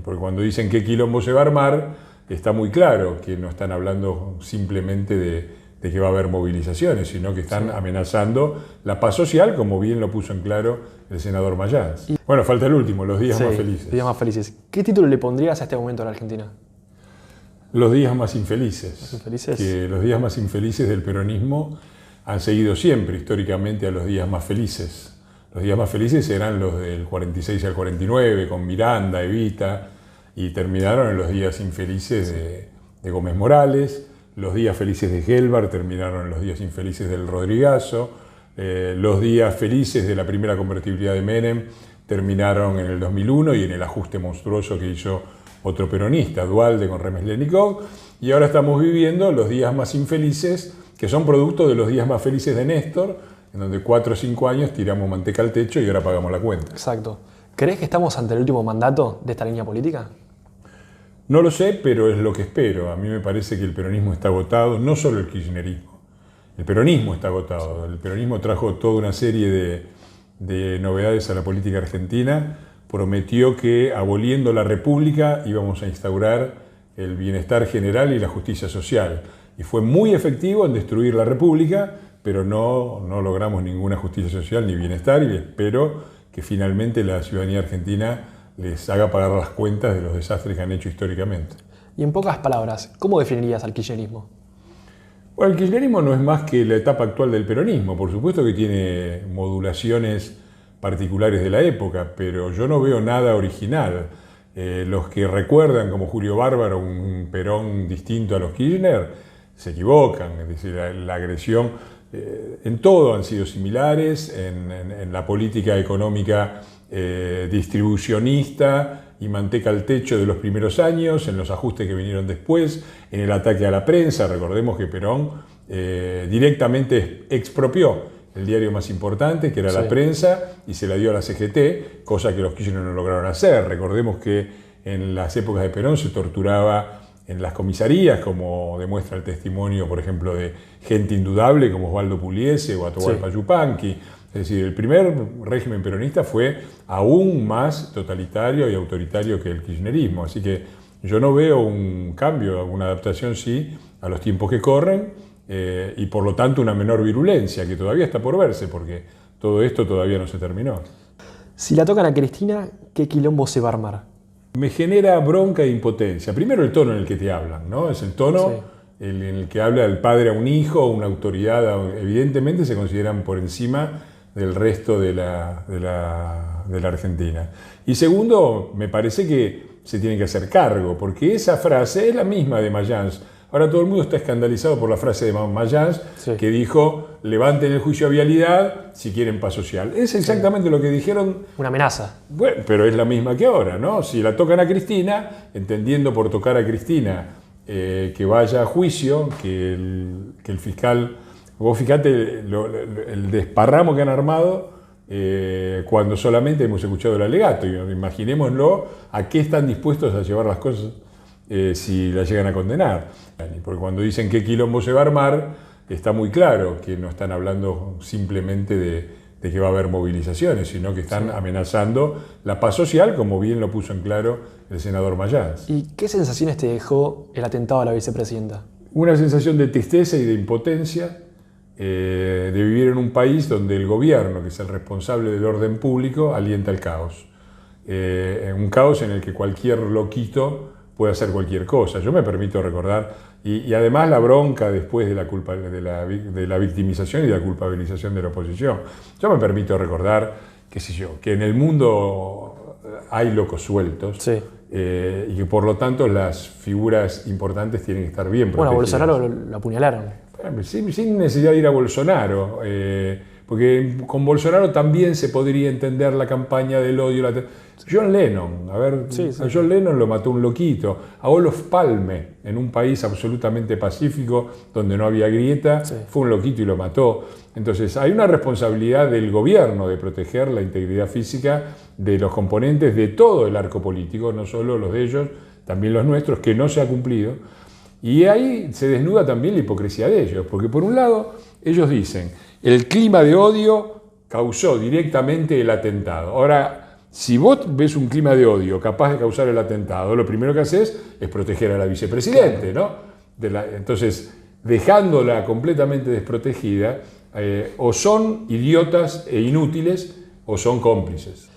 Porque cuando dicen qué quilombo se va a armar, está muy claro que no están hablando simplemente de que va a haber movilizaciones, sino que están amenazando la paz social, como bien lo puso en claro el senador Mayans. Bueno, falta el último, los días más felices. Los días más felices. ¿Qué título le pondrías a este momento a la Argentina? Los días más infelices. ¿Los infelices? Que los días más infelices del peronismo han seguido siempre, históricamente, a los días más felices. Los días más felices eran los del 46 al 49, con Miranda, Evita, y terminaron en los días infelices de Gómez Morales. Los días felices de Gelbar terminaron en los días infelices del Rodrigazo. Los días felices de la primera convertibilidad de Menem terminaron en el 2001 y en el ajuste monstruoso que hizo otro peronista, Duhalde con Remeslenikov. Y ahora estamos viviendo los días más infelices, que son producto de los días más felices de Néstor, en donde 4 o 5 años tiramos manteca al techo y ahora pagamos la cuenta. Exacto. ¿Crees que estamos ante el último mandato de esta línea política? No lo sé, pero es lo que espero. A mí me parece que el peronismo está agotado, no solo el kirchnerismo. El peronismo está agotado. El peronismo trajo toda una serie de novedades a la política argentina. Prometió que aboliendo la República íbamos a instaurar el bienestar general y la justicia social. Y fue muy efectivo en destruir la República, pero no logramos ninguna justicia social ni bienestar, y espero que finalmente la ciudadanía argentina les haga pagar las cuentas de los desastres que han hecho históricamente. Y en pocas palabras, ¿cómo definirías al kirchnerismo? Bueno, el kirchnerismo no es más que la etapa actual del peronismo. Por supuesto que tiene modulaciones particulares de la época, pero yo no veo nada original. Los que recuerdan como Julio Bárbaro un Perón distinto a los Kirchner se equivocan. Es decir, la agresión en todo han sido similares, en la política económica distribucionista y manteca al techo de los primeros años, en los ajustes que vinieron después, en el ataque a la prensa. Recordemos que Perón directamente expropió el diario más importante, que era La Prensa, y se la dio a la CGT, cosa que los Kirchner no lograron hacer. Recordemos que en las épocas de Perón se torturaba en las comisarías, como demuestra el testimonio, por ejemplo, de gente indudable como Osvaldo Pugliese o Atahualpa Yupanqui. Es decir, el primer régimen peronista fue aún más totalitario y autoritario que el kirchnerismo. Así que yo no veo un cambio, una adaptación sí a los tiempos que corren y por lo tanto una menor virulencia, que todavía está por verse, porque todo esto todavía no se terminó. Si la tocan a Cristina, ¿qué quilombo se va a armar? Me genera bronca e impotencia. Primero el tono en el que te hablan, ¿no? Es el tono en el que habla el padre a un hijo, una autoridad. Evidentemente se consideran por encima del resto de la Argentina. Y segundo, me parece que se tienen que hacer cargo, porque esa frase es la misma de Mayans. Ahora todo el mundo está escandalizado por la frase de Mayans, que dijo, levanten el juicio a vialidad si quieren paz social. Es exactamente lo que dijeron. Una amenaza. Bueno, pero es la misma que ahora, ¿no? Si la tocan a Cristina, entendiendo por tocar a Cristina que vaya a juicio, que el fiscal... Vos fijate el desparramo que han armado cuando solamente hemos escuchado el alegato. Imaginémoslo a qué están dispuestos a llevar las cosas si las llegan a condenar. Porque cuando dicen qué quilombo se va a armar, está muy claro que no están hablando simplemente de que va a haber movilizaciones, sino que están amenazando la paz social, como bien lo puso en claro el senador Mayans. ¿Y qué sensaciones te dejó el atentado a la vicepresidenta? Una sensación de tristeza y de impotencia, de vivir en un país donde el gobierno, que es el responsable del orden público, alienta el caos. Un caos en el que cualquier loquito puede hacer cualquier cosa. Yo me permito recordar, y además la bronca después de la victimización y de la culpabilización de la oposición. Yo me permito recordar, qué sé yo, que en el mundo hay locos sueltos y que por lo tanto las figuras importantes tienen que estar bien protegidas. Bueno, a Bolsonaro lo apuñalaron. Sin necesidad de ir a Bolsonaro, porque con Bolsonaro también se podría entender la campaña del odio. John Lennon, a John Lennon lo mató un loquito. A Olof Palme, en un país absolutamente pacífico, donde no había grieta, fue un loquito y lo mató. Entonces, hay una responsabilidad del gobierno de proteger la integridad física de los componentes de todo el arco político, no solo los de ellos, también los nuestros, que no se ha cumplido. Y ahí se desnuda también la hipocresía de ellos, porque por un lado ellos dicen, el clima de odio causó directamente el atentado. Ahora, Si vos ves un clima de odio capaz de causar el atentado, lo primero que haces es proteger a la vicepresidente, ¿no? Entonces, dejándola completamente desprotegida, o son idiotas e inútiles o son cómplices.